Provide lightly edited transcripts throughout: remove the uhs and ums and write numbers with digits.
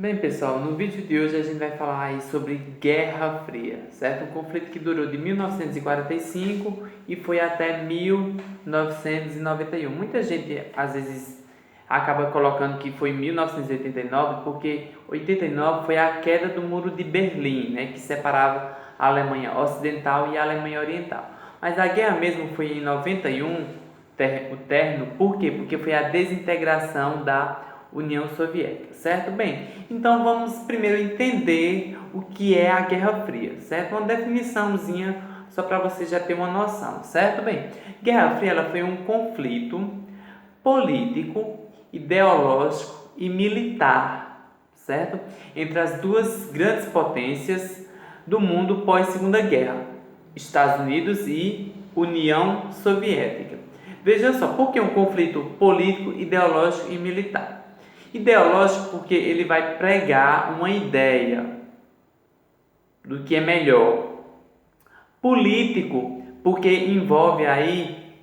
Bem, pessoal, no vídeo de hoje a gente vai falar aí sobre Guerra Fria, certo? Um conflito que durou de 1945 e foi até 1991. Muita gente, às vezes, acaba colocando que foi 1989, porque 89 foi a queda do Muro de Berlim, né? Que separava a Alemanha Ocidental e a Alemanha Oriental. Mas a guerra mesmo foi em 91, o término. Por quê? Porque foi a desintegração da União Soviética, certo? Bem, então vamos primeiro entender o que é a Guerra Fria, certo? Uma definiçãozinha só para você já ter uma noção, certo? Bem, Guerra Fria ela foi um conflito político, ideológico e militar, certo? Entre as duas grandes potências do mundo pós-Segunda Guerra, Estados Unidos e União Soviética. Veja só, por que um conflito político, ideológico e militar? Ideológico porque ele vai pregar uma ideia do que é melhor. Político porque envolve aí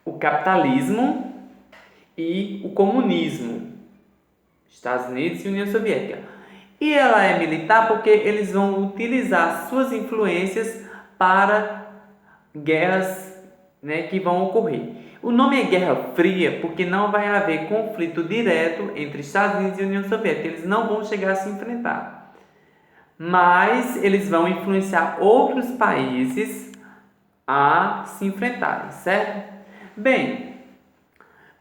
o capitalismo e o comunismo, Estados Unidos e União Soviética. E ela é militar porque eles vão utilizar suas influências para guerras, né, que vão ocorrer. O nome é Guerra Fria porque não vai haver conflito direto entre Estados Unidos e União Soviética. Eles não vão chegar a se enfrentar. Mas eles vão influenciar outros países a se enfrentarem, certo? Bem,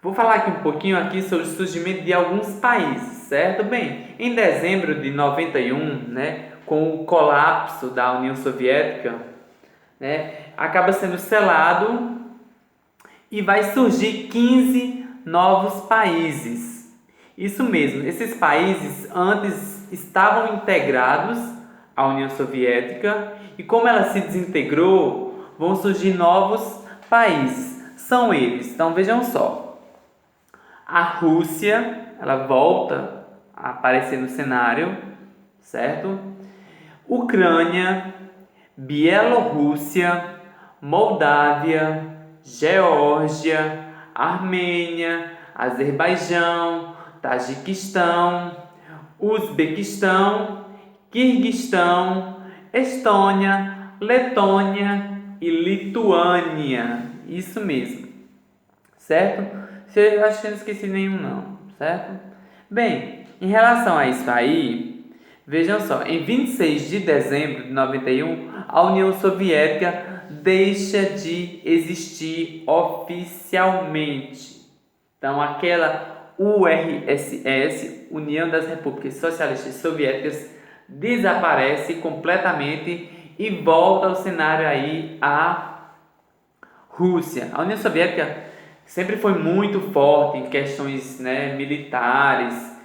vou falar aqui um pouquinho aqui sobre o surgimento de alguns países, certo? Bem, em dezembro de 91, né, com o colapso da União Soviética, né, acaba sendo selado e vai surgir 15 novos países. Isso mesmo, esses países antes estavam integrados à União Soviética e como ela se desintegrou, vão surgir novos países. São eles, então vejam só. A Rússia, ela volta a aparecer no cenário, certo? Ucrânia, Bielorrússia, Moldávia, Geórgia, Armênia, Azerbaijão, Tajiquistão, Uzbequistão, Quirguistão, Estônia, Letônia e Lituânia. Isso mesmo, certo? Eu acho que eu não esqueci nenhum não, certo? Bem, em relação a isso aí, vejam só, em 26 de dezembro de 91, a União Soviética deixa de existir oficialmente. Então, aquela URSS, União das Repúblicas Socialistas Soviéticas, desaparece completamente e volta ao cenário aí a Rússia. A União Soviética sempre foi muito forte em questões, né, militares,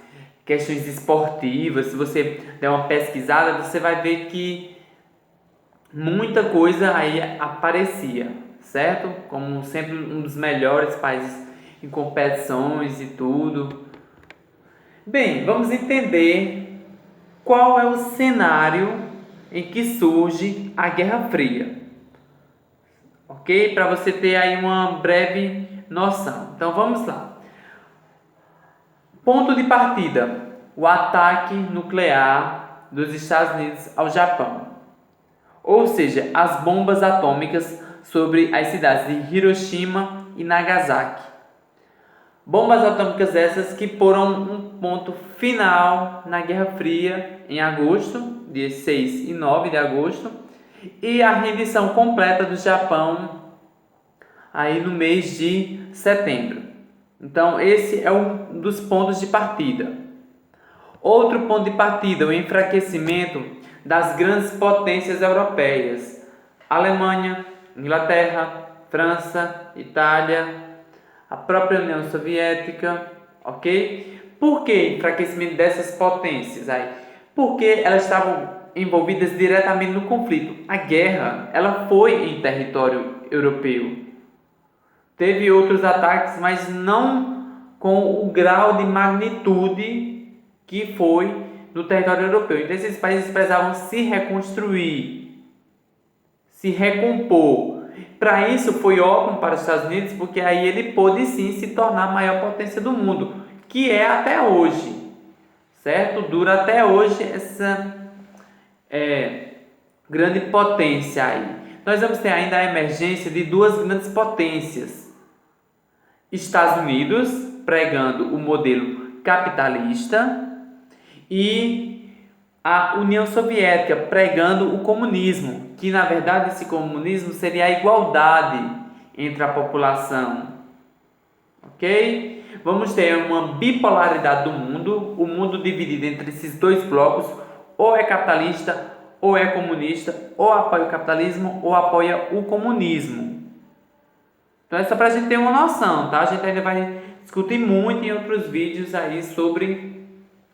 questões esportivas. Se você der uma pesquisada, você vai ver que muita coisa aí aparecia, certo? Como sempre um dos melhores países em competições e tudo. Bem, vamos entender qual é o cenário em que surge a Guerra Fria, ok? Para você ter aí uma breve noção. Então vamos lá. Ponto de partida: o ataque nuclear dos Estados Unidos ao Japão. Ou seja, as bombas atômicas sobre as cidades de Hiroshima e Nagasaki. Bombas atômicas essas que foram um ponto final na Guerra Fria em agosto, dias 6 e 9 de agosto, e a rendição completa do Japão aí no mês de setembro. Então esse é um dos pontos de partida. Outro ponto de partida, o enfraquecimento das grandes potências europeias: Alemanha, Inglaterra, França, Itália, a própria União Soviética, ok? Por que enfraquecimento dessas potências aí? Porque elas estavam envolvidas diretamente no conflito. A guerra, ela foi em território europeu. Teve outros ataques, mas não com o grau de magnitude que foi no território europeu. Então esses países precisavam se reconstruir, se recompor. Para isso foi ótimo para os Estados Unidos, porque aí ele pôde sim se tornar a maior potência do mundo, que é até hoje, certo? certo? Dura até hoje essa grande potência aí. Nós vamos ter ainda a emergência de duas grandes potências. Estados Unidos, pregando o modelo capitalista, e a União Soviética, pregando o comunismo, que na verdade esse comunismo seria a igualdade entre a população. Ok? Vamos ter uma bipolaridade do mundo, o mundo dividido entre esses dois blocos, ou é capitalista, ou é comunista, ou apoia o capitalismo, ou apoia o comunismo. Então é só para a gente ter uma noção, tá? A gente ainda vai discutir muito em outros vídeos aí sobre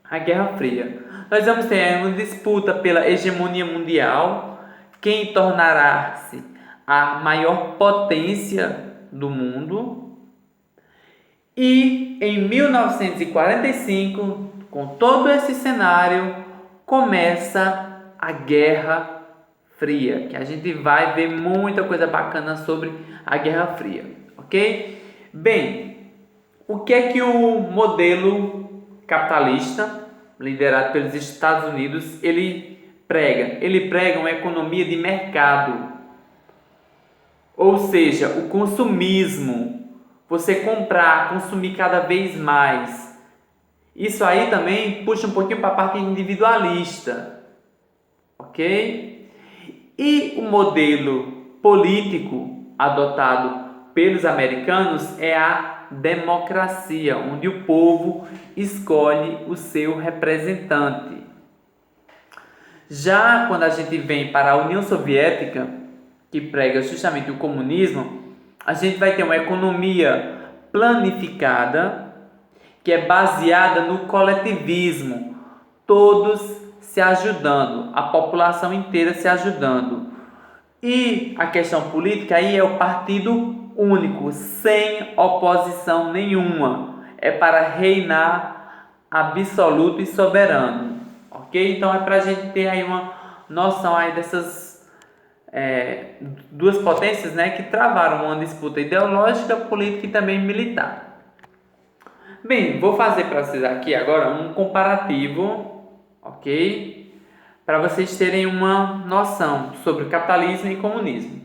a Guerra Fria. Nós vamos ter uma disputa pela hegemonia mundial, quem tornará-se a maior potência do mundo. E em 1945, com todo esse cenário, começa a Guerra Fria, que a gente vai ver muita coisa bacana sobre a Guerra Fria, ok? Bem, o que é que o modelo capitalista, liderado pelos Estados Unidos, ele prega? Ele prega uma economia de mercado, ou seja, o consumismo, você comprar, consumir cada vez mais. Isso aí também puxa um pouquinho para a parte individualista, ok? E o modelo político adotado pelos americanos é a democracia, onde o povo escolhe o seu representante. Já quando a gente vem para a União Soviética, que prega justamente o comunismo, a gente vai ter uma economia planificada, que é baseada no coletivismo, todos se ajudando, a população inteira se ajudando. E a questão política aí é o partido único, sem oposição nenhuma. É para reinar absoluto e soberano. Ok? Então é para a gente ter aí uma noção aí dessas duas potências, né, que travaram uma disputa ideológica, política e também militar. Bem, vou fazer para vocês aqui agora um comparativo, ok? Para vocês terem uma noção sobre capitalismo e comunismo.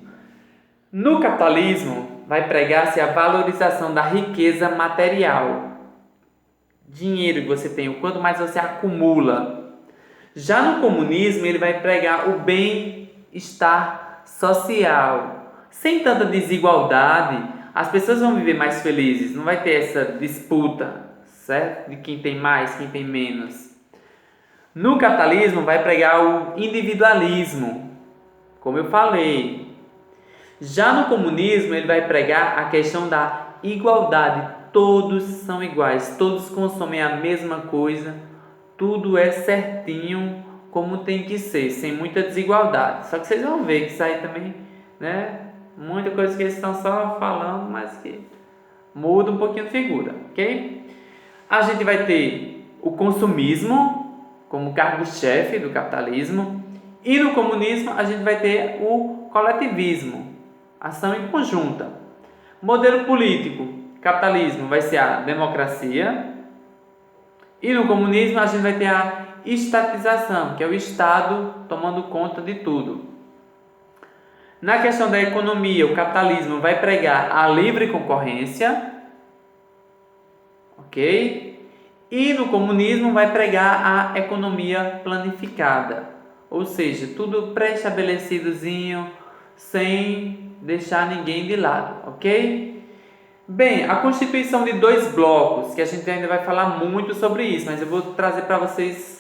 No capitalismo, vai pregar-se a valorização da riqueza material. Dinheiro que você tem, o quanto mais você acumula. Já no comunismo, ele vai pregar o bem-estar social. Sem tanta desigualdade, as pessoas vão viver mais felizes. Não vai ter essa disputa, certo? De quem tem mais, quem tem menos. No capitalismo, vai pregar o individualismo, como eu falei. Já no comunismo, ele vai pregar a questão da igualdade. Todos são iguais, todos consomem a mesma coisa, tudo é certinho como tem que ser, sem muita desigualdade. Só que vocês vão ver que isso aí também, né? Muita coisa que eles estão só falando, mas que muda um pouquinho de figura, ok? A gente vai ter o consumismo como cargo-chefe do capitalismo, e no comunismo a gente vai ter o coletivismo, ação em conjunta. Modelo político, capitalismo vai ser a democracia, e no comunismo a gente vai ter a estatização, que é o Estado tomando conta de tudo. Na questão da economia, o capitalismo vai pregar a livre concorrência, ok? E no comunismo vai pregar a economia planificada, ou seja, tudo pré-estabelecidozinho, sem deixar ninguém de lado, ok? Bem, a constituição de dois blocos, que a gente ainda vai falar muito sobre isso, mas eu vou trazer para vocês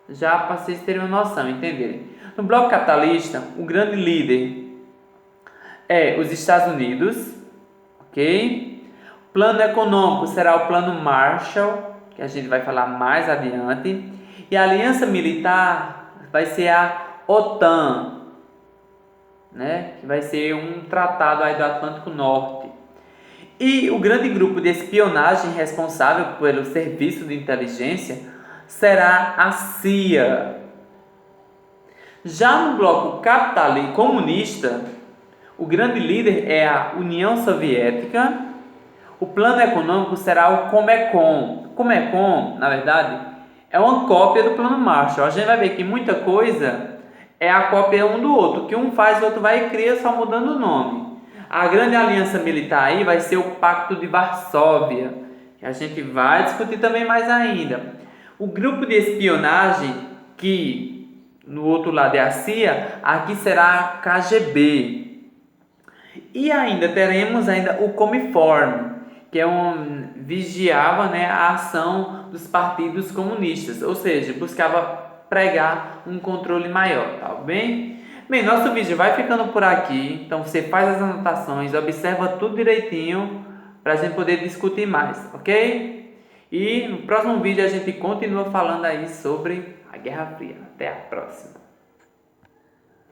já para vocês terem uma noção, entenderem. No bloco capitalista, o grande líder é os Estados Unidos, ok? O plano econômico será o plano Marshall, que a gente vai falar mais adiante, e a aliança militar vai ser a OTAN, né? Que vai ser um tratado aí do Atlântico Norte. E o grande grupo de espionagem responsável pelo serviço de inteligência será a CIA. Já no bloco capitalista comunista, o grande líder é a União Soviética. O plano econômico será o Comecon. Comecon, na verdade, é uma cópia do Plano Marshall. A gente vai ver que muita coisa é a cópia um do outro, que um faz, o outro vai e cria, só mudando o nome. A grande aliança militar aí vai ser o Pacto de Varsóvia, que a gente vai discutir também mais ainda. O grupo de espionagem, que no outro lado é a CIA, aqui será a KGB. E ainda teremos o Comiform, que vigiava, né, a ação dos partidos comunistas, ou seja, buscava pregar um controle maior, tá bem? Bem, nosso vídeo vai ficando por aqui, então você faz as anotações, observa tudo direitinho para a gente poder discutir mais, ok? E no próximo vídeo a gente continua falando aí sobre a Guerra Fria. Até a próxima!